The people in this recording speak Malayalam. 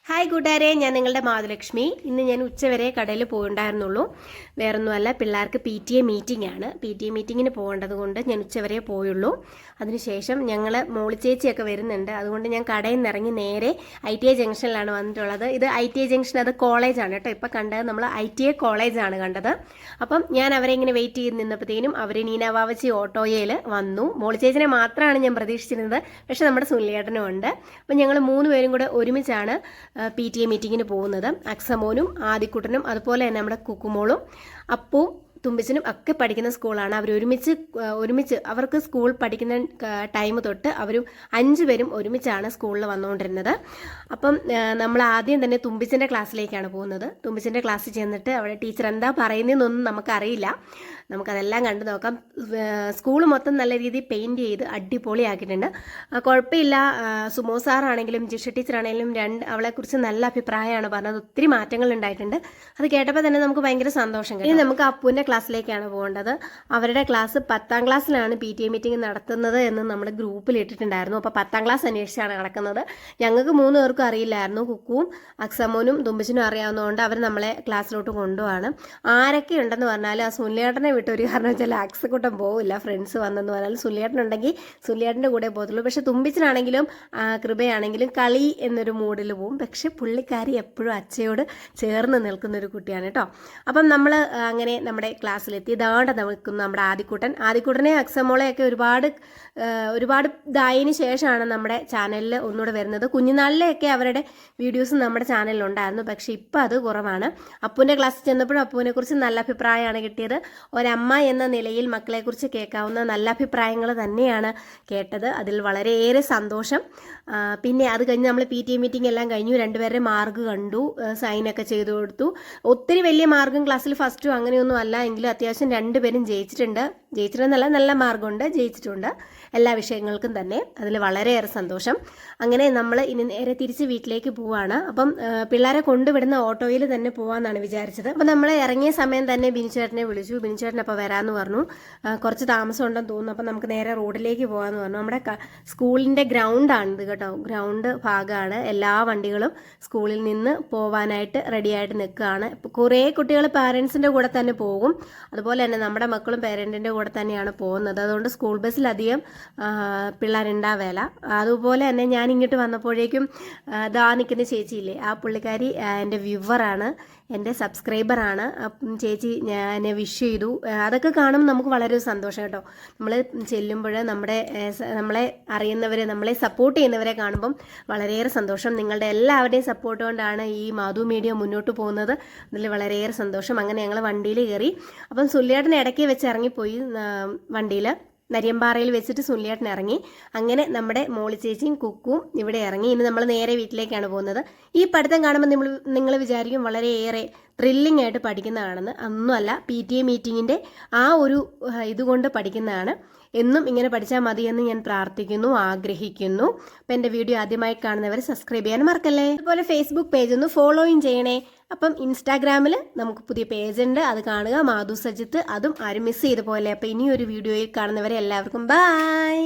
ഹായ് കൂട്ടുകാരെ, ഞാൻ നിങ്ങളുടെ മാധുലക്ഷ്മി. ഇന്ന് ഞാൻ ഉച്ചവരെ കടയിൽ പോയിട്ടുണ്ടായിരുന്നുള്ളൂ. വേറൊന്നുമല്ല, പിള്ളേർക്ക് PTA മീറ്റിംഗ് ആണ്. PTA മീറ്റിങ്ങിന് പോകേണ്ടത് കൊണ്ട് ഞാൻ ഉച്ചവരെ പോയുള്ളൂ. അതിനുശേഷം ഞങ്ങൾ മോളിച്ചേച്ചിയൊക്കെ വരുന്നുണ്ട്. അതുകൊണ്ട് ഞാൻ കടയിൽ നിന്ന് ഇറങ്ങി നേരെ ITA ജംഗ്ഷനിലാണ് വന്നിട്ടുള്ളത്. ഇത് ITA ജംഗ്ഷൻ, അത് കോളേജാണ് കേട്ടോ. ഇപ്പം കണ്ടത് നമ്മൾ ITA കോളേജാണ് കണ്ടത്. അപ്പം ഞാൻ അവരെ ഇങ്ങനെ വെയിറ്റ് ചെയ്ത് നിന്നപ്പോഴത്തേനും അവർ നീനാവാവച്ചി ഓട്ടോയിൽ വന്നു. മോളിച്ചേച്ചിനെ മാത്രമാണ് ഞാൻ പ്രതീക്ഷിച്ചിരുന്നത്, പക്ഷെ നമ്മുടെ സുല്ലിയേട്ടനും ഉണ്ട്. അപ്പം ഞങ്ങൾ 3 പേരും കൂടെ ഒരുമിച്ചാണ് PTA മീറ്റിങ്ങിന് പോകുന്നത്. അക്സമോനും ആദിക്കുട്ടനും അതുപോലെ തന്നെ നമ്മുടെ കുക്കുമോളും അപ്പും തുമ്പിച്ചനും ഒക്കെ പഠിക്കുന്ന സ്കൂളാണ്. അവർ ഒരുമിച്ച് അവർക്ക് സ്കൂൾ പഠിക്കുന്ന ടൈം തൊട്ട് അവർ 5 പേരും ഒരുമിച്ചാണ് സ്കൂളിൽ വന്നുകൊണ്ടിരുന്നത്. അപ്പം നമ്മൾ ആദ്യം തന്നെ തുമ്പിച്ചൻ്റെ ക്ലാസ്സിലേക്കാണ് പോകുന്നത്. തുമ്പിച്ചൻ്റെ ക്ലാസ്സിൽ ചെന്നിട്ട് അവിടെ ടീച്ചർ എന്താ പറയുന്നതെന്നൊന്നും നമുക്കറിയില്ല. നമുക്കതെല്ലാം കണ്ടു നോക്കാം. സ്കൂൾ മൊത്തം നല്ല രീതിയിൽ പെയിൻറ് ചെയ്ത് അടിപൊളിയാക്കിയിട്ടുണ്ട്. കുഴപ്പമില്ല. സുമോ സാറാണെങ്കിലും ജിഷ ടീച്ചറാണെങ്കിലും അവളെക്കുറിച്ച് നല്ല അഭിപ്രായമാണ് പറഞ്ഞത്. ഒത്തിരി മാറ്റങ്ങൾ ഉണ്ടായിട്ടുണ്ട്. അത് കേട്ടപ്പോൾ തന്നെ നമുക്ക് ഭയങ്കര സന്തോഷം. ഇനി നമുക്ക് അപ്പുവിൻ്റെ ക്ലാസ്സിലേക്കാണ് പോകേണ്ടത്. അവരുടെ ക്ലാസ് 10ാം ക്ലാസ്സിലാണ് PTA മീറ്റിംഗ് നടത്തുന്നത് എന്ന് നമ്മൾ ഗ്രൂപ്പിൽ ഇട്ടിട്ടുണ്ടായിരുന്നു. അപ്പോൾ 10ാം ക്ലാസ് അന്വേഷിച്ചാണ് നടക്കുന്നത്. ഞങ്ങൾക്ക് 3 പേർക്കും അറിയില്ലായിരുന്നു. കുക്കുവും അക്സമോനും തുമ്പിച്ചനും അറിയാവുന്നതുകൊണ്ട് അവർ നമ്മളെ ക്ലാസ്സിലോട്ട് കൊണ്ടുപോവാണ്. ആരൊക്കെ ഉണ്ടെന്ന് പറഞ്ഞാൽ ആ സുല്ലിയേട്ടനെ വിട്ട് ഒരു കാരണം വെച്ചാൽ അക്സക്കൂട്ടം പോവില്ല. ഫ്രണ്ട്സ് വന്നെന്ന് പറഞ്ഞാൽ സുല്ലിയേട്ടനുണ്ടെങ്കിൽ സുല്ലിയേട്ടൻ്റെ കൂടെ പോകത്തുള്ളൂ. പക്ഷെ തുമ്പിച്ചനാണെങ്കിലും കൃപയാണെങ്കിലും കളി എന്നൊരു മൂഡിൽ പോവും. പക്ഷെ പുള്ളിക്കാരി എപ്പോഴും അച്ഛയോട് ചേർന്ന് നിൽക്കുന്ന ഒരു കുട്ടിയാണ് കേട്ടോ. അപ്പം നമ്മൾ അങ്ങനെ നമ്മുടെ ക്ലാസ്സിലെത്തി. ഇതാണ്ട് നിൽക്കുന്നു നമ്മുടെ ആദിക്കുട്ടനെ അക്സമോളെയൊക്കെ ഒരുപാട് ഇതായതിനു ശേഷമാണ് നമ്മുടെ ചാനലിൽ ഒന്നുകൂടെ വരുന്നത്. കുഞ്ഞുനാളിലെയൊക്കെ അവരുടെ വീഡിയോസ് നമ്മുടെ ചാനലിലുണ്ടായിരുന്നു. പക്ഷെ ഇപ്പം അത് കുറവാണ്. അപ്പുവിൻ്റെ ക്ലാസ്സിൽ ചെന്നപ്പോഴും അപ്പുവിനെ കുറിച്ച് നല്ല അഭിപ്രായമാണ് കിട്ടിയത്. ഒരമ്മ എന്ന നിലയിൽ മക്കളെക്കുറിച്ച് കേൾക്കാവുന്ന നല്ല അഭിപ്രായങ്ങൾ തന്നെയാണ് കേട്ടത്. അതിൽ വളരെയേറെ സന്തോഷം. പിന്നെ അത് കഴിഞ്ഞ് നമ്മൾ PTA മീറ്റിംഗ് എല്ലാം കഴിഞ്ഞു. 2 പേരുടെ മാർക്ക് കണ്ടു, സൈനൊക്കെ ചെയ്തു കൊടുത്തു. ഒത്തിരി വലിയ മാർക്കും ക്ലാസ്സിൽ ഫസ്റ്റും അങ്ങനെയൊന്നും അല്ല, എങ്കിലും അത്യാവശ്യം 2 പേരും ജയിച്ചിട്ടുണ്ടെന്നല്ല, നല്ല മാർക്കുണ്ട്, ജയിച്ചിട്ടുണ്ട് എല്ലാ വിഷയങ്ങൾക്കും തന്നെ. അതിൽ വളരെയേറെ സന്തോഷം. അങ്ങനെ നമ്മൾ ഇനി നേരെ തിരിച്ച് വീട്ടിലേക്ക് പോവാണ്. അപ്പം പിള്ളേരെ കൊണ്ടുവിടുന്ന ഓട്ടോയിൽ തന്നെ പോവാന്നാണ് വിചാരിച്ചത്. അപ്പം നമ്മൾ ഇറങ്ങിയ സമയം തന്നെ ബിനിച്ചേട്ടനെ വിളിച്ചു. ബിനിച്ചേട്ടൻ അപ്പോൾ വരാമെന്ന് പറഞ്ഞു. കുറച്ച് താമസം ഉണ്ടെന്ന് തോന്നുന്നു. അപ്പം നമുക്ക് നേരെ റോഡിലേക്ക് പോകാമെന്ന് പറഞ്ഞു. നമ്മുടെ സ്കൂളിൻ്റെ ഗ്രൗണ്ടാണിത് കേട്ടോ. ഗ്രൗണ്ട് ഭാഗമാണ്. എല്ലാ വണ്ടികളും സ്കൂളിൽ നിന്ന് പോവാനായിട്ട് റെഡിയായിട്ട് നിൽക്കുകയാണ്. കുറേ കുട്ടികൾ പാരൻസിൻ്റെ കൂടെ തന്നെ പോകും. അതുപോലെ തന്നെ നമ്മുടെ മക്കളും പേരൻറ്റിൻ്റെ കൂടെ തന്നെയാണ് പോകുന്നത്. അതുകൊണ്ട് സ്കൂൾ ബസ്സിലധികം പിള്ളേരുണ്ടാവേല. അതുപോലെ തന്നെ ഞാൻ ഇങ്ങോട്ട് വന്നപ്പോഴേക്കും ദാ നിൽക്കുന്ന ചേച്ചിയില്ലേ, ആ പുള്ളിക്കാരി എൻ്റെ വ്യൂവറാണ്, എൻ്റെ സബ്സ്ക്രൈബറാണ്. ചേച്ചി ഞാൻ വിഷ് ചെയ്തു. അതൊക്കെ കാണുമ്പോൾ നമുക്ക് വളരെ സന്തോഷം കേട്ടോ. നമ്മൾ ചെല്ലുമ്പോൾ നമ്മളെ അറിയുന്നവരെ, നമ്മളെ സപ്പോർട്ട് ചെയ്യുന്നവരെ കാണുമ്പം വളരെയേറെ സന്തോഷം. നിങ്ങളുടെ എല്ലാവരുടെയും സപ്പോർട്ട് കൊണ്ടാണ് ഈ മാധു മീഡിയ മുന്നോട്ട് പോകുന്നത്. അതിൽ വളരെയേറെ സന്തോഷം. അങ്ങനെ ഞങ്ങൾ വണ്ടിയിൽ കയറി. അപ്പം സുല്ലിയേട്ടൻ ഇടയ്ക്ക് വെച്ച് ഇറങ്ങിപ്പോയി വണ്ടിയിൽ. നരിയമ്പാറയിൽ വെച്ചിട്ട് സുല്ലിയേട്ടൻ ഇറങ്ങി. അങ്ങനെ നമ്മുടെ മോളി ചേച്ചിയും കുക്കും ഇവിടെ ഇറങ്ങി. ഇനി നമ്മൾ നേരെ വീട്ടിലേക്കാണ് പോകുന്നത്. ഈ പഠിത്തം കാണുമ്പോൾ നിങ്ങൾ വിചാരിക്കും വളരെയേറെ ത്രില്ലിംഗ് ആയിട്ട് പഠിക്കുന്നതാണെന്ന്. ഒന്നുമല്ല, PTA മീറ്റിങ്ങിൻ്റെ ആ ഒരു ഇതുകൊണ്ട് പഠിക്കുന്നതാണ്. എന്നും ഇങ്ങനെ പഠിച്ചാൽ മതിയെന്ന് ഞാൻ പ്രാർത്ഥിക്കുന്നു, ആഗ്രഹിക്കുന്നു. അപ്പം എൻ്റെ വീഡിയോ ആദ്യമായി കാണുന്നവർ സബ്സ്ക്രൈബ് ചെയ്യാൻ മറക്കല്ലേ. അതുപോലെ ഫേസ്ബുക്ക് പേജ് ഒന്ന് ഫോളോയും ചെയ്യണേ. അപ്പം ഇൻസ്റ്റാഗ്രാമിൽ നമുക്ക് പുതിയ പേജുണ്ട്, അത് കാണുക, മാധു സജിത്ത്. അതും ആരും മിസ് ചെയ്ത പോലെ. അപ്പം ഇനിയൊരു വീഡിയോയിൽ കാണുന്നവരെ എല്ലാവർക്കും ബൈ.